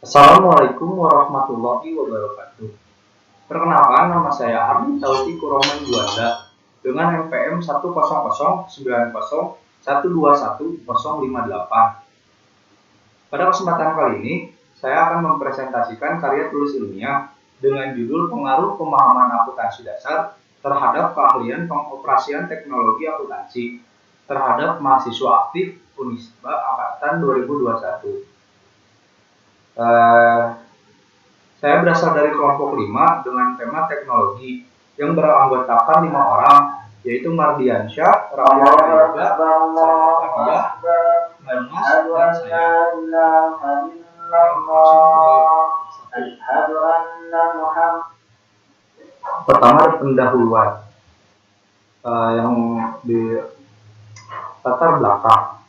Assalamualaikum warahmatullahi wabarakatuh. Perkenalkan, nama saya Ardi Taufiq Kuroman Juanda dengan NPM 10090121058. Pada kesempatan kali ini, saya akan mempresentasikan karya tulis ilmiah dengan judul Pengaruh Pemahaman Akuntansi Dasar terhadap Keahlian Pengoperasian Teknologi Akuntansi terhadap mahasiswa aktif Unisba angkatan 2021. Saya berasal dari kelompok 5 dengan tema teknologi yang beranggotakan 5 orang, yaitu Mardiansyah, Rahmat Yoga, Safia, Barnas, dan saya. Pertama ada pendahuluan yang di latar belakang.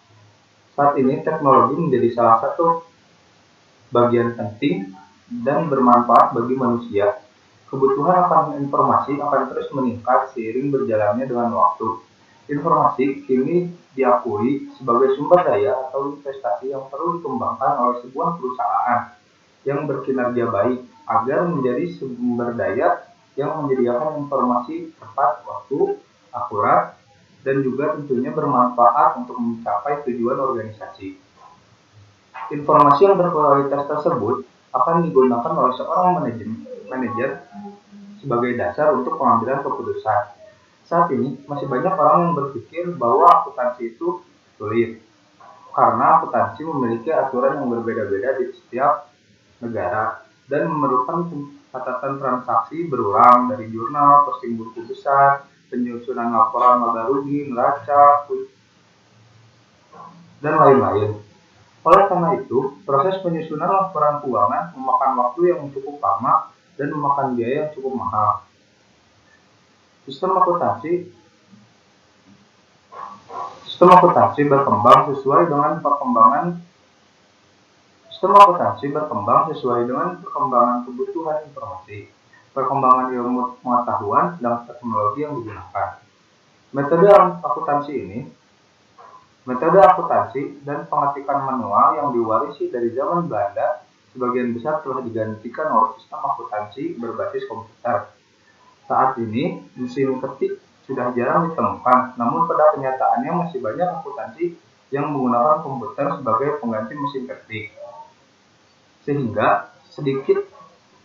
Saat ini teknologi menjadi salah satu bagian penting dan bermanfaat bagi manusia. Kebutuhan akan informasi akan terus meningkat seiring berjalannya dengan waktu. Informasi kini diakui sebagai sumber daya atau investasi yang perlu dikembangkan oleh sebuah perusahaan yang berkinerja baik agar menjadi sumber daya yang menyediakan informasi tepat waktu, akurat, dan juga tentunya bermanfaat untuk mencapai tujuan organisasi. Informasi yang berkualitas tersebut akan digunakan oleh seorang manajer sebagai dasar untuk pengambilan keputusan. Saat ini masih banyak orang yang berpikir bahwa akuntansi itu sulit karena akuntansi memiliki aturan yang berbeda-beda di setiap negara dan memerlukan catatan transaksi berulang dari jurnal, posting buku besar, penyusunan laporan laba rugi, neraca, dan lain-lain. Oleh karena itu, proses penyusunan laporan keuangan memakan waktu yang cukup lama dan memakan biaya yang cukup mahal. Sistem akuntansi berkembang sesuai dengan perkembangan kebutuhan informasi, perkembangan ilmu pengetahuan, dan teknologi yang digunakan. Metode akuntansi dan pengetikan manual yang diwarisi dari zaman Belanda sebagian besar telah digantikan oleh sistem akuntansi berbasis komputer. Saat ini, mesin ketik sudah jarang ditemukan, namun pada kenyataannya masih banyak akuntansi yang menggunakan komputer sebagai pengganti mesin ketik. Sehingga sedikit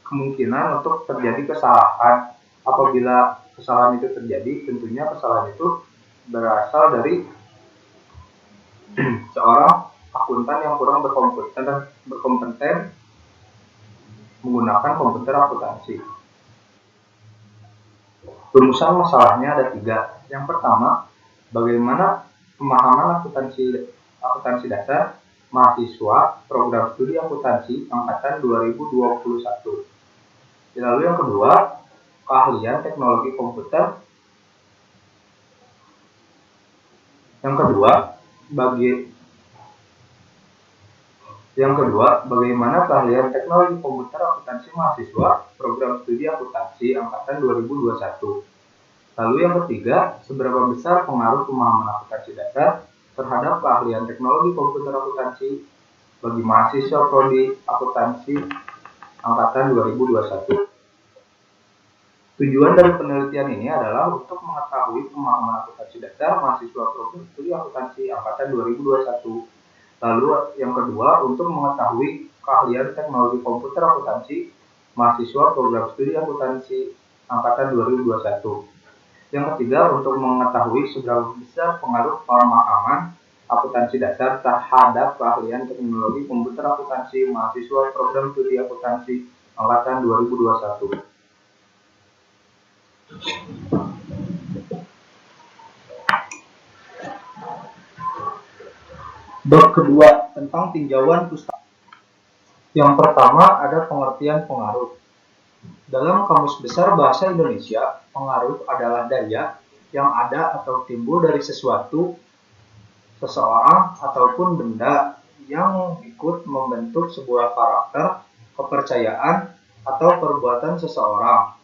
kemungkinan untuk terjadi kesalahan. Apabila kesalahan itu terjadi, tentunya kesalahan itu berasal dari seorang akuntan yang kurang berkompeten menggunakan komputer akuntansi. Rumusan masalahnya ada 3. Yang pertama, bagaimana pemahaman akuntansi dasar mahasiswa program studi akuntansi angkatan 2021. Lalu yang kedua, keahlian teknologi komputer. Yang kedua, bagaimana keahlian teknologi komputer akuntansi mahasiswa program studi akuntansi angkatan 2021. Lalu yang ketiga, seberapa besar pengaruh pemahaman akuntansi dasar terhadap keahlian teknologi komputer akuntansi bagi mahasiswa prodi akuntansi angkatan 2021. Tujuan dari penelitian ini adalah untuk mengetahui pemahaman akuntansi dasar mahasiswa program studi akuntansi angkatan 2021. Lalu yang kedua, untuk mengetahui keahlian teknologi komputer akuntansi mahasiswa program studi akuntansi angkatan 2021. Yang ketiga, untuk mengetahui seberapa besar pengaruh pemahaman akuntansi dasar terhadap keahlian teknologi komputer akuntansi mahasiswa program studi akuntansi angkatan 2021. Bab kedua tentang tinjauan pustaka. Yang pertama ada pengertian pengaruh. Dalam Kamus Besar Bahasa Indonesia, pengaruh adalah daya yang ada atau timbul dari sesuatu, seseorang, ataupun benda yang ikut membentuk sebuah karakter, kepercayaan, atau perbuatan seseorang.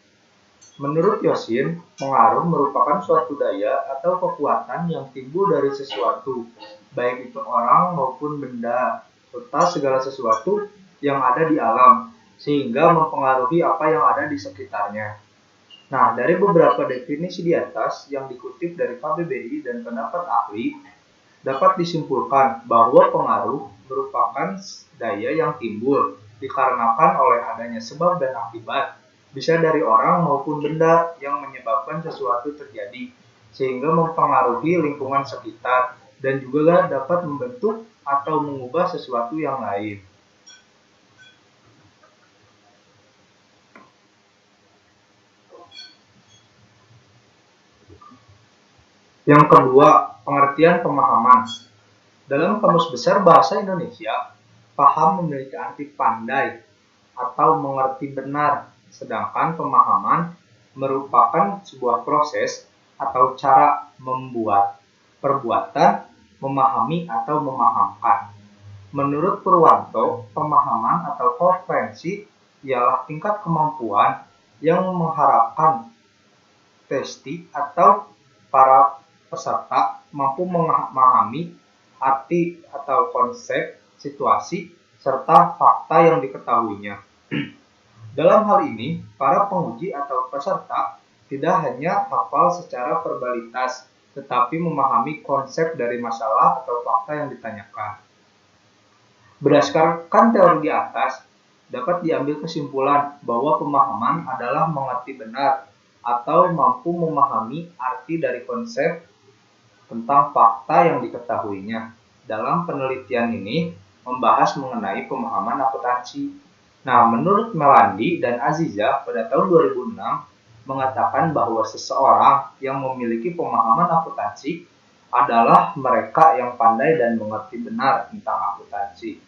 Menurut Yosin, pengaruh merupakan suatu daya atau kekuatan yang timbul dari sesuatu, baik itu orang maupun benda, serta segala sesuatu yang ada di alam, sehingga mempengaruhi apa yang ada di sekitarnya. Nah, dari beberapa definisi di atas yang dikutip dari KBBI dan pendapat ahli, dapat disimpulkan bahwa pengaruh merupakan daya yang timbul dikarenakan oleh adanya sebab dan akibat, bisa dari orang maupun benda yang menyebabkan sesuatu terjadi, sehingga mempengaruhi lingkungan sekitar dan juga dapat membentuk atau mengubah sesuatu yang lain. Yang kedua, pengertian pemahaman. Dalam Kamus Besar Bahasa Indonesia, paham memiliki arti pandai atau mengerti benar, sedangkan pemahaman merupakan sebuah proses atau cara membuat perbuatan, memahami atau memahamkan. Menurut Purwanto, pemahaman atau komprehensi ialah tingkat kemampuan yang mengharapkan testi atau para peserta mampu memahami arti atau konsep, situasi, serta fakta yang diketahuinya. Dalam hal ini, para penguji atau peserta tidak hanya hafal secara verbalitas, tetapi memahami konsep dari masalah atau fakta yang ditanyakan. Berdasarkan teori di atas, dapat diambil kesimpulan bahwa pemahaman adalah mengerti benar atau mampu memahami arti dari konsep tentang fakta yang diketahuinya. Dalam penelitian ini membahas mengenai pemahaman akuntansi. Nah, menurut Melandi dan Aziza pada tahun 2006 mengatakan bahwa seseorang yang memiliki pemahaman akuntansi adalah mereka yang pandai dan mengerti benar tentang akuntansi.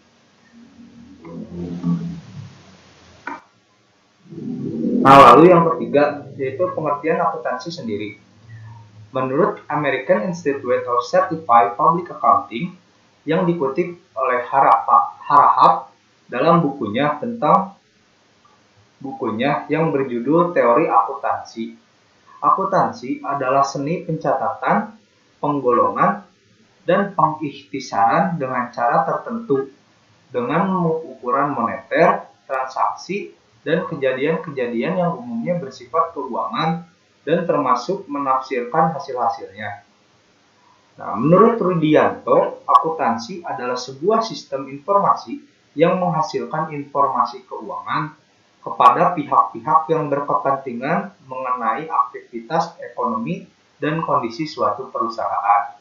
Nah, lalu yang ketiga yaitu pengertian akuntansi sendiri. Menurut American Institute of Certified Public Accounting yang dikutip oleh Harahap dalam bukunya yang berjudul Teori Akuntansi. Akuntansi adalah seni pencatatan, penggolongan, dan pengikhtisaran dengan cara tertentu dengan ukuran moneter, transaksi, dan kejadian-kejadian yang umumnya bersifat keuangan dan termasuk menafsirkan hasil-hasilnya. Nah, menurut Rudianto, akuntansi adalah sebuah sistem informasi yang menghasilkan informasi keuangan kepada pihak-pihak yang berkepentingan mengenai aktivitas ekonomi dan kondisi suatu perusahaan.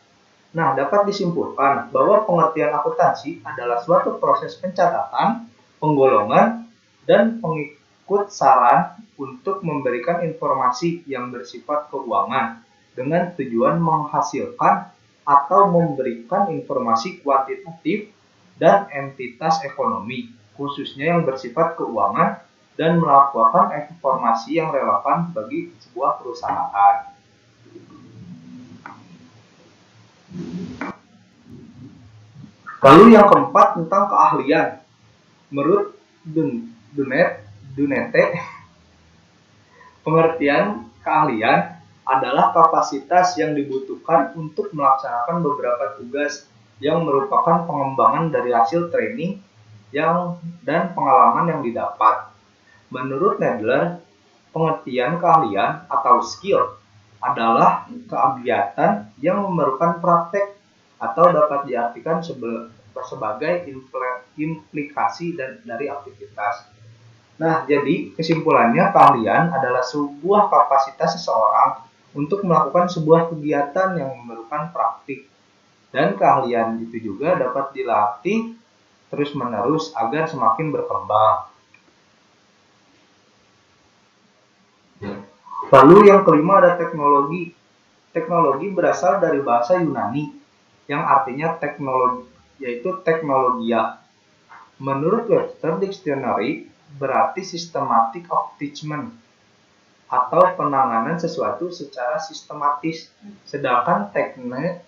Nah, dapat disimpulkan bahwa pengertian akuntansi adalah suatu proses pencatatan, penggolongan, dan pengikut saran untuk memberikan informasi yang bersifat keuangan dengan tujuan menghasilkan atau memberikan informasi kuantitatif dan entitas ekonomi, khususnya yang bersifat keuangan, dan melaporkan informasi yang relevan bagi sebuah perusahaan. Lalu yang keempat tentang keahlian. Menurut Dunete, pengertian keahlian adalah kapasitas yang dibutuhkan untuk melaksanakan beberapa tugas yang merupakan pengembangan dari hasil training dan pengalaman yang didapat. Menurut Nadler, pengertian keahlian atau skill adalah kegiatan yang memerlukan praktek atau dapat diartikan sebagai implikasi dari aktivitas. Nah, jadi kesimpulannya keahlian adalah sebuah kapasitas seseorang untuk melakukan sebuah kegiatan yang memerlukan praktik. Dan keahlian itu juga dapat dilatih terus-menerus agar semakin berkembang. Lalu yang kelima ada teknologi. Teknologi berasal dari bahasa Yunani yang artinya teknologi, yaitu teknologia. Menurut Webster Dictionary, berarti systematic of teachment atau penanganan sesuatu secara sistematis, sedangkan tekne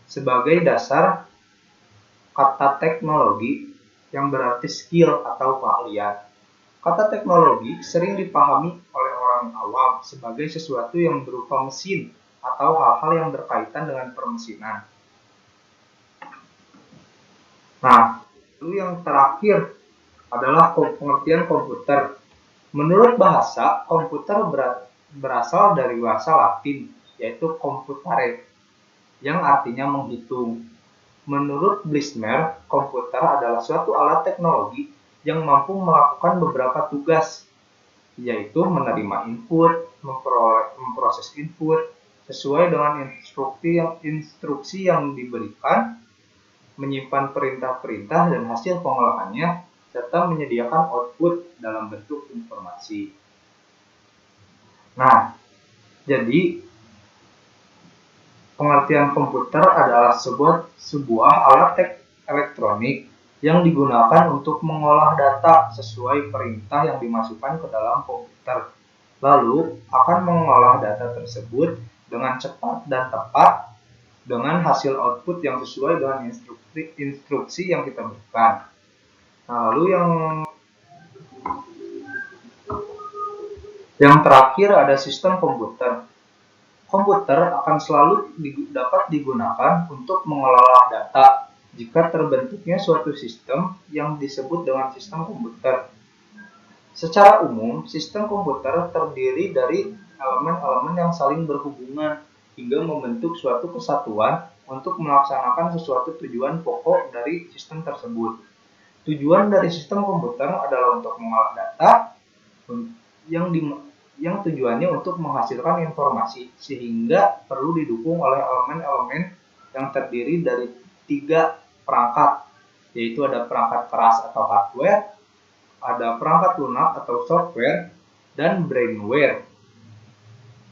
sebagai dasar kata teknologi yang berarti skill atau keahlian. Kata teknologi sering dipahami oleh orang awam sebagai sesuatu yang berupa mesin atau hal-hal yang berkaitan dengan permesinan. Nah, Lalu yang terakhir adalah pengertian komputer. Menurut bahasa, komputer berasal dari bahasa Latin, yaitu computare, yang artinya menghitung. Menurut Blismer, komputer adalah suatu alat teknologi yang mampu melakukan beberapa tugas, yaitu menerima input, memproses input sesuai dengan instruksi yang diberikan, menyimpan perintah-perintah dan hasil pengolahannya, serta menyediakan output dalam bentuk informasi. Nah, jadi pengertian komputer adalah sebuah alat elektronik yang digunakan untuk mengolah data sesuai perintah yang dimasukkan ke dalam komputer. Lalu akan mengolah data tersebut dengan cepat dan tepat dengan hasil output yang sesuai dengan instruksi yang kita berikan. Nah, lalu yang terakhir ada sistem komputer. Komputer akan selalu dapat digunakan untuk mengelola data jika terbentuknya suatu sistem yang disebut dengan sistem komputer. Secara umum, sistem komputer terdiri dari elemen-elemen yang saling berhubungan hingga membentuk suatu kesatuan untuk melaksanakan sesuatu tujuan pokok dari sistem tersebut. Tujuan dari sistem komputer adalah untuk mengolah data yang tujuannya untuk menghasilkan informasi, sehingga perlu didukung oleh elemen-elemen yang terdiri dari 3 perangkat, yaitu ada perangkat keras atau hardware, ada perangkat lunak atau software, dan brainware.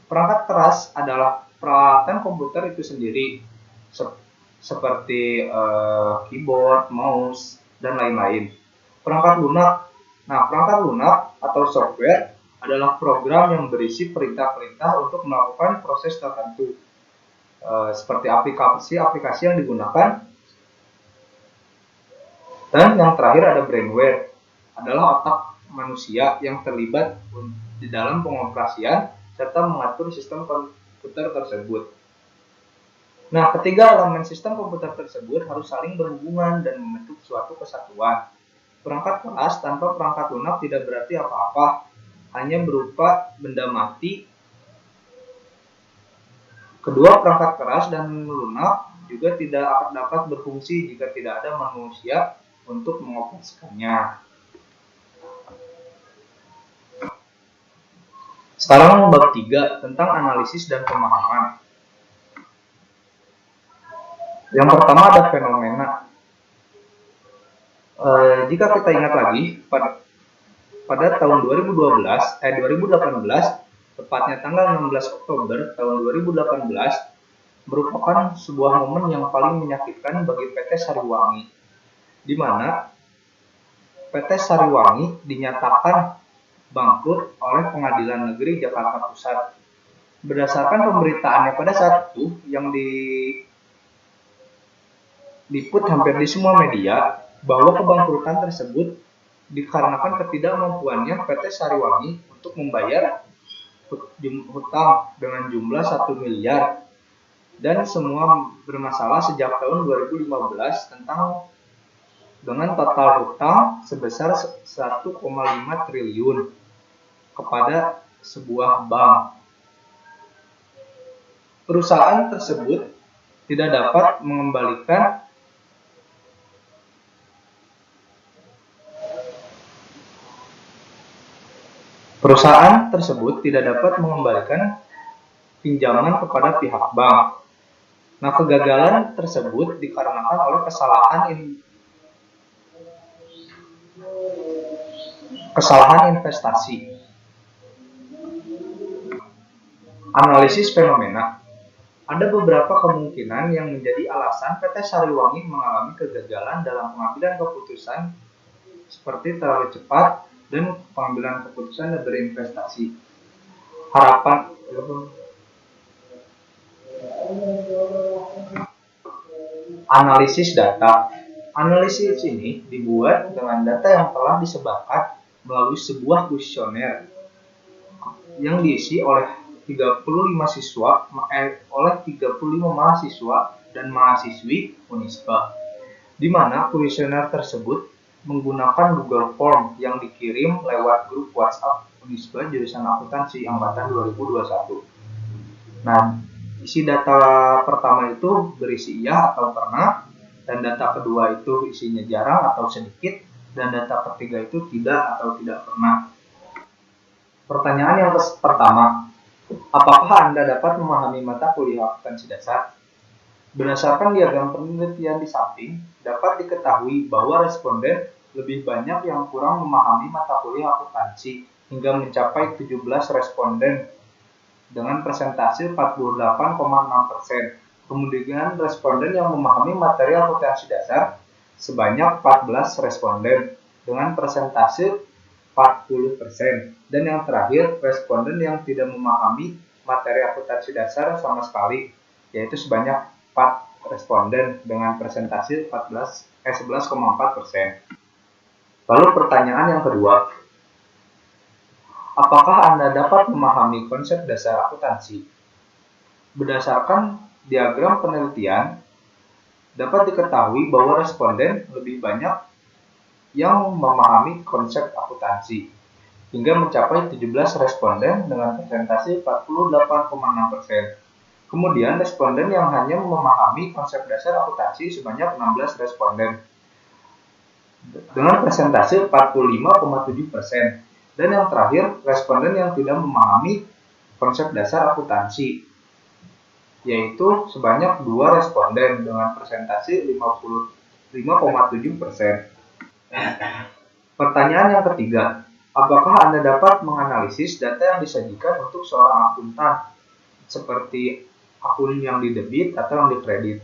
Perangkat keras adalah peralatan komputer itu sendiri, seperti keyboard, mouse, dan lain-lain. Perangkat lunak. Nah, perangkat lunak atau software adalah program yang berisi perintah-perintah untuk melakukan proses tertentu, seperti aplikasi-aplikasi yang digunakan. Dan yang terakhir ada brainware, adalah otak manusia yang terlibat di dalam pengoperasian serta mengatur sistem komputer tersebut. Nah, ketiga elemen sistem komputer tersebut harus saling berhubungan dan membentuk suatu kesatuan. Perangkat keras tanpa perangkat lunak tidak berarti apa-apa, hanya berupa benda mati. Kedua perangkat keras dan lunak juga tidak dapat berfungsi jika tidak ada manusia untuk mengoperasikannya. Sekarang bab 3 tentang analisis dan pemahaman. Yang pertama ada fenomena. Jika kita ingat lagi, pada tahun 2018, tepatnya tanggal 16 Oktober tahun 2018, merupakan sebuah momen yang paling menyakitkan bagi PT Sariwangi, di mana PT Sariwangi dinyatakan bangkrut oleh Pengadilan Negeri Jakarta Pusat. Berdasarkan pemberitaannya pada saat itu yang diliput hampir di semua media, bahwa kebangkrutan tersebut dikarenakan ketidakmampuannya PT Sariwangi untuk membayar hutang dengan jumlah 1 miliar dan semua bermasalah sejak tahun 2015 dengan total hutang sebesar 1,5 triliun kepada sebuah bank. Perusahaan tersebut tidak dapat mengembalikan pinjaman kepada pihak bank. Nah, kegagalan tersebut dikarenakan oleh kesalahan investasi. Analisis fenomena. Ada beberapa kemungkinan yang menjadi alasan PT Sariwangi mengalami kegagalan dalam pengambilan keputusan, seperti terlalu cepat dan pengambilan keputusan dan berinvestasi. Analisis data. Analisis ini dibuat dengan data yang telah disebarkan melalui sebuah kuesioner yang diisi oleh 35 mahasiswa dan mahasiswi Unisba. di mana kuesioner tersebut menggunakan Google Form yang dikirim lewat grup WhatsApp Unisba jurusan akuntansi angkatan 2021. Nah, isi data pertama itu berisi iya atau pernah, dan data kedua itu isinya jarang atau sedikit, dan data ketiga itu tidak atau tidak pernah. Pertanyaan yang pertama, apakah Anda dapat memahami mata kuliah akuntansi dasar? Berdasarkan diagram penelitian di samping, dapat diketahui bahwa responden lebih banyak yang kurang memahami mata kuliah akuntansi hingga mencapai 17 responden dengan persentase 48,6%. Kemudian responden yang memahami materi akuntansi dasar sebanyak 14 responden dengan persentase 40%. Dan yang terakhir, responden yang tidak memahami materi akuntansi dasar sama sekali, yaitu sebanyak 4 responden dengan persentase 11,4%. Lalu pertanyaan yang kedua, apakah Anda dapat memahami konsep dasar akuntansi? Berdasarkan diagram penelitian, dapat diketahui bahwa responden lebih banyak yang memahami konsep akuntansi, hingga mencapai 17 responden dengan persentase 48,6%. Kemudian responden yang hanya memahami konsep dasar akuntansi sebanyak 16 responden dengan persentase 45,7%. Dan yang terakhir, responden yang tidak memahami konsep dasar akuntansi, yaitu sebanyak 2 responden dengan persentase 55,7%. Pertanyaan yang ketiga, apakah Anda dapat menganalisis data yang disajikan untuk seorang akuntan, seperti akun yang didebit atau yang dikredit?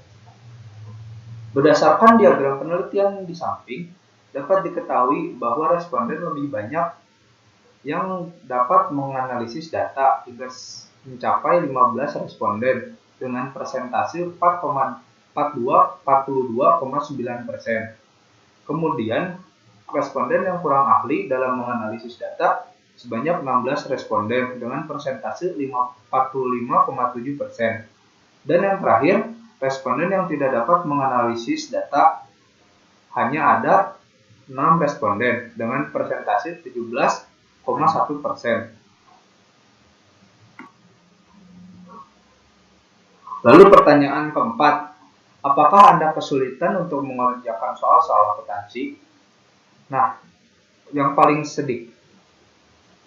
Berdasarkan diagram penelitian di samping, dapat diketahui bahwa responden lebih banyak yang dapat menganalisis data hingga mencapai 15 responden dengan persentase 42,9%. Kemudian, responden yang kurang ahli dalam menganalisis data sebanyak 16 responden dengan persentase 45,7%. Dan yang terakhir, responden yang tidak dapat menganalisis data hanya ada 6 responden dengan persentase 17,1%. Lalu pertanyaan keempat, apakah Anda kesulitan untuk mengerjakan soal-soal akuntansi? Nah, yang paling sedikit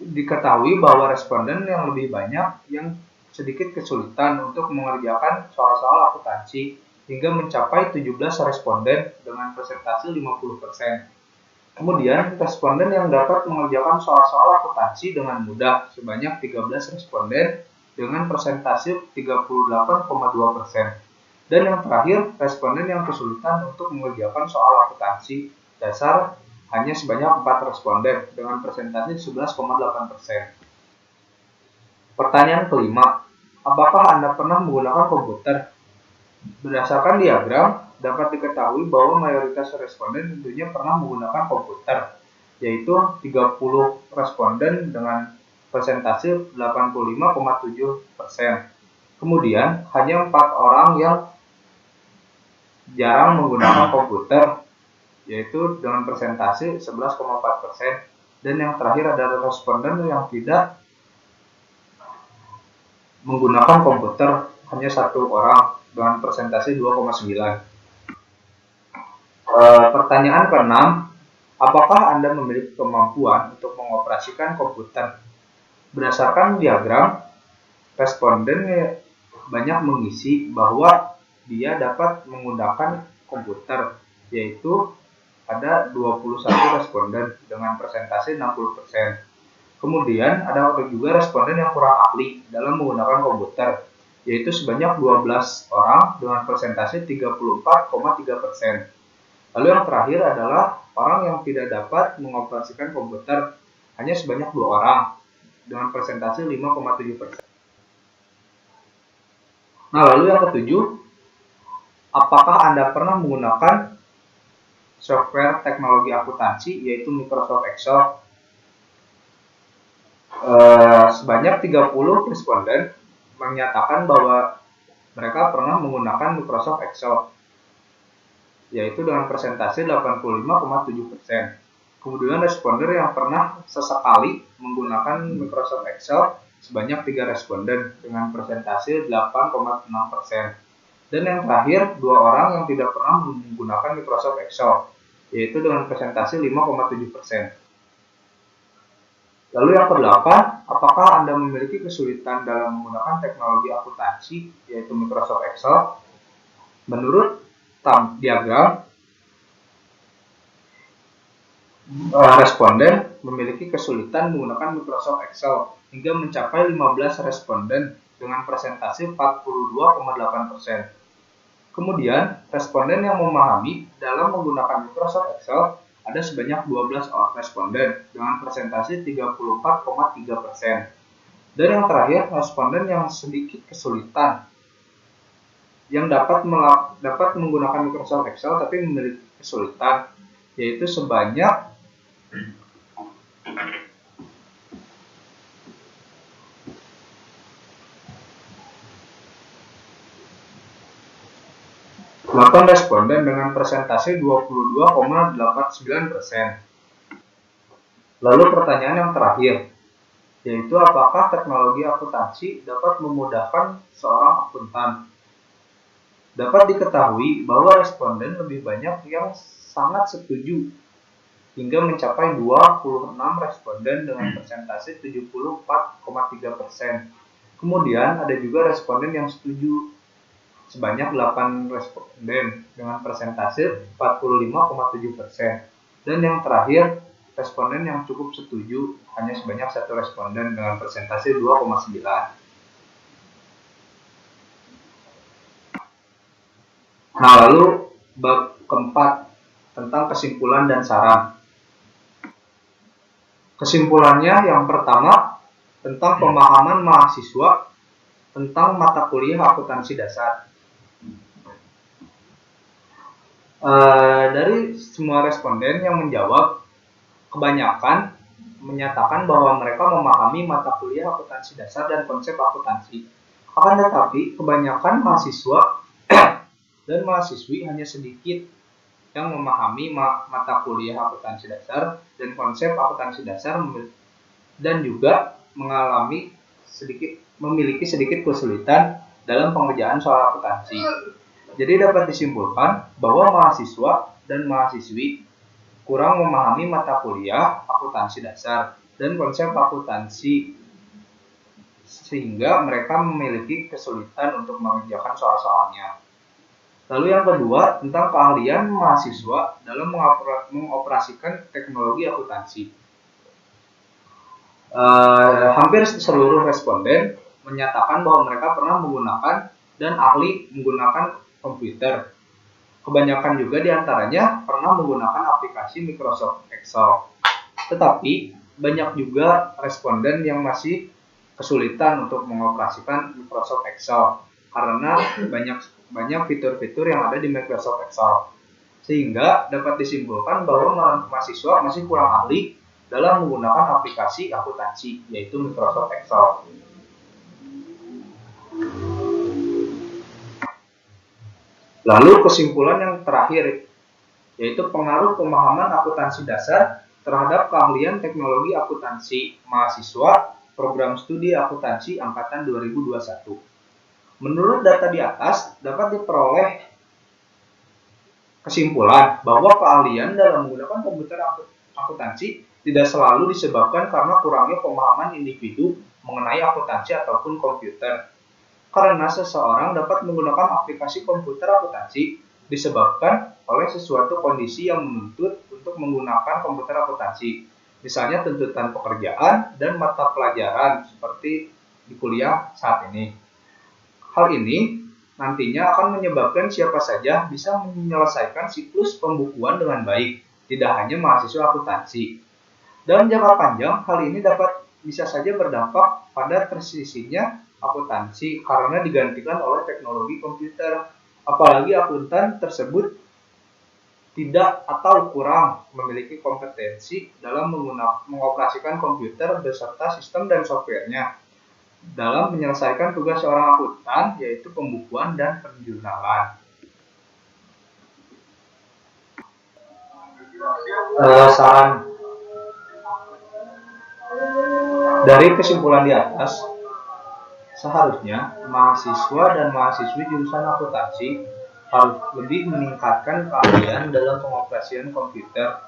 diketahui bahwa responden yang lebih banyak yang sedikit kesulitan untuk mengerjakan soal-soal akuntansi hingga mencapai 17 responden dengan persentase 50%. Kemudian, responden yang dapat mengerjakan soal-soal akuntansi dengan mudah sebanyak 13 responden dengan persentase 38,2%. Dan yang terakhir, responden yang kesulitan untuk mengerjakan soal akuntansi dasar hanya sebanyak 4 responden dengan persentase 11,8%. Pertanyaan kelima, apakah Anda pernah menggunakan komputer? Berdasarkan diagram, dapat diketahui bahwa mayoritas responden tentunya pernah menggunakan komputer, yaitu 30 responden dengan persentase 85,7%. Kemudian, hanya 4 orang yang jarang menggunakan komputer, yaitu dengan persentase 11,4%. Dan yang terakhir adalah responden yang tidak menggunakan komputer, hanya 1 orang dengan persentase 2,9%. Pertanyaan ke-6, apakah Anda memiliki kemampuan untuk mengoperasikan komputer? Berdasarkan diagram, responden banyak mengisi bahwa dia dapat menggunakan komputer, yaitu ada 21 responden dengan persentase 60%. Kemudian ada juga responden yang kurang ahli dalam menggunakan komputer, yaitu sebanyak 12 orang dengan persentase 34,3%. Lalu yang terakhir adalah orang yang tidak dapat mengoperasikan komputer, hanya sebanyak 2 orang dengan persentase 5,7%. Nah, lalu yang ketujuh, apakah Anda pernah menggunakan software teknologi akuntansi, yaitu Microsoft Excel? Sebanyak 30 responden menyatakan bahwa mereka pernah menggunakan Microsoft Excel. yaitu dengan persentase 85,7%. Kemudian responden yang pernah sesekali menggunakan Microsoft Excel sebanyak 3 responden dengan persentase 8,6%. Dan yang terakhir, 2 orang yang tidak pernah menggunakan Microsoft Excel, yaitu dengan persentase 5,7%. Lalu yang kedelapan, apakah Anda memiliki kesulitan dalam menggunakan teknologi akuntansi, yaitu Microsoft Excel? Menurut diagram, responden memiliki kesulitan menggunakan Microsoft Excel hingga mencapai 15 responden dengan persentase 42,8%. Kemudian, responden yang memahami dalam menggunakan Microsoft Excel ada sebanyak 12 responden dengan persentase 34,3%. Dan yang terakhir, responden yang sedikit kesulitan yang dapat menggunakan Microsoft Excel tapi memiliki kesulitan, yaitu sebanyak 8 responden dengan persentase 22,89%. Lalu pertanyaan yang terakhir, yaitu apakah teknologi akuntansi dapat memudahkan seorang akuntan? Dapat diketahui bahwa responden lebih banyak yang sangat setuju hingga mencapai 26 responden dengan persentase 74,3%. Kemudian ada juga responden yang setuju sebanyak 8 responden dengan persentase 45,7%. Dan yang terakhir, responden yang cukup setuju hanya sebanyak 1 responden dengan persentase 2,9%. Nah, lalu bab keempat tentang kesimpulan dan saran. Kesimpulannya yang pertama tentang pemahaman mahasiswa tentang mata kuliah akuntansi dasar. Dari semua responden yang menjawab, kebanyakan menyatakan bahwa mereka memahami mata kuliah akuntansi dasar dan konsep akuntansi. Akan tetapi, kebanyakan mahasiswa dan mahasiswi hanya sedikit yang memahami mata kuliah akuntansi dasar dan konsep akuntansi dasar dan juga memiliki sedikit kesulitan dalam pengerjaan soal akuntansi. Jadi dapat disimpulkan bahwa mahasiswa dan mahasiswi kurang memahami mata kuliah akuntansi dasar dan konsep akuntansi sehingga mereka memiliki kesulitan untuk mengerjakan soal-soalnya. Lalu yang kedua, tentang keahlian mahasiswa dalam mengoperasikan teknologi akuntansi. Hampir seluruh responden menyatakan bahwa mereka pernah menggunakan dan ahli menggunakan komputer. Kebanyakan juga diantaranya pernah menggunakan aplikasi Microsoft Excel. Tetapi banyak juga responden yang masih kesulitan untuk mengoperasikan Microsoft Excel karena banyak fitur-fitur yang ada di Microsoft Excel. Sehingga dapat disimpulkan bahwa mahasiswa masih kurang ahli dalam menggunakan aplikasi akuntansi, yaitu Microsoft Excel. Lalu kesimpulan yang terakhir, yaitu pengaruh pemahaman akuntansi dasar terhadap keahlian teknologi akuntansi mahasiswa program studi akuntansi angkatan 2021. Menurut data di atas, dapat diperoleh kesimpulan bahwa keahlian dalam menggunakan komputer akuntansi tidak selalu disebabkan karena kurangnya pemahaman individu mengenai akuntansi ataupun komputer. Karena seseorang dapat menggunakan aplikasi komputer akuntansi disebabkan oleh sesuatu kondisi yang menuntut untuk menggunakan komputer akuntansi. Misalnya tuntutan pekerjaan dan mata pelajaran seperti di kuliah saat ini. Hal ini nantinya akan menyebabkan siapa saja bisa menyelesaikan siklus pembukuan dengan baik, tidak hanya mahasiswa akuntansi. Dalam jangka panjang, hal ini bisa saja berdampak pada tersisihnya akuntansi karena digantikan oleh teknologi komputer. Apalagi akuntan tersebut tidak atau kurang memiliki kompetensi dalam mengoperasikan komputer beserta sistem dan softwarenya dalam menyelesaikan tugas seorang akuntan, yaitu pembukuan dan penjurnalan. Saran dari kesimpulan di atas, seharusnya mahasiswa dan mahasiswi jurusan akuntansi harus lebih meningkatkan keahlian dalam pengoperasian komputer,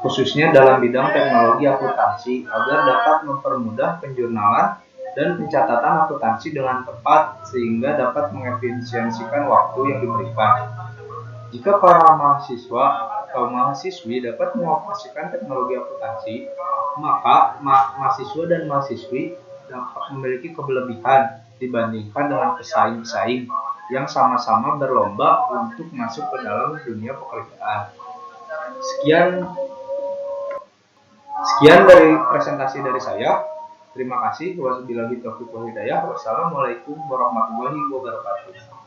khususnya dalam bidang teknologi akuntansi, agar dapat mempermudah penjurnalan dan pencatatan akuntansi dengan tepat sehingga dapat mengefisiensikan waktu yang diberikan. Jika para mahasiswa atau mahasiswi dapat mengoperasikan teknologi akuntansi, maka mahasiswa dan mahasiswi dapat memiliki kelebihan dibandingkan dengan pesaing-pesaing yang sama-sama berlomba untuk masuk ke dalam dunia pekerjaan. Sekian Sekian dari presentasi dari saya. Terima kasih. Wassalamualaikum warahmatullahi wabarakatuh.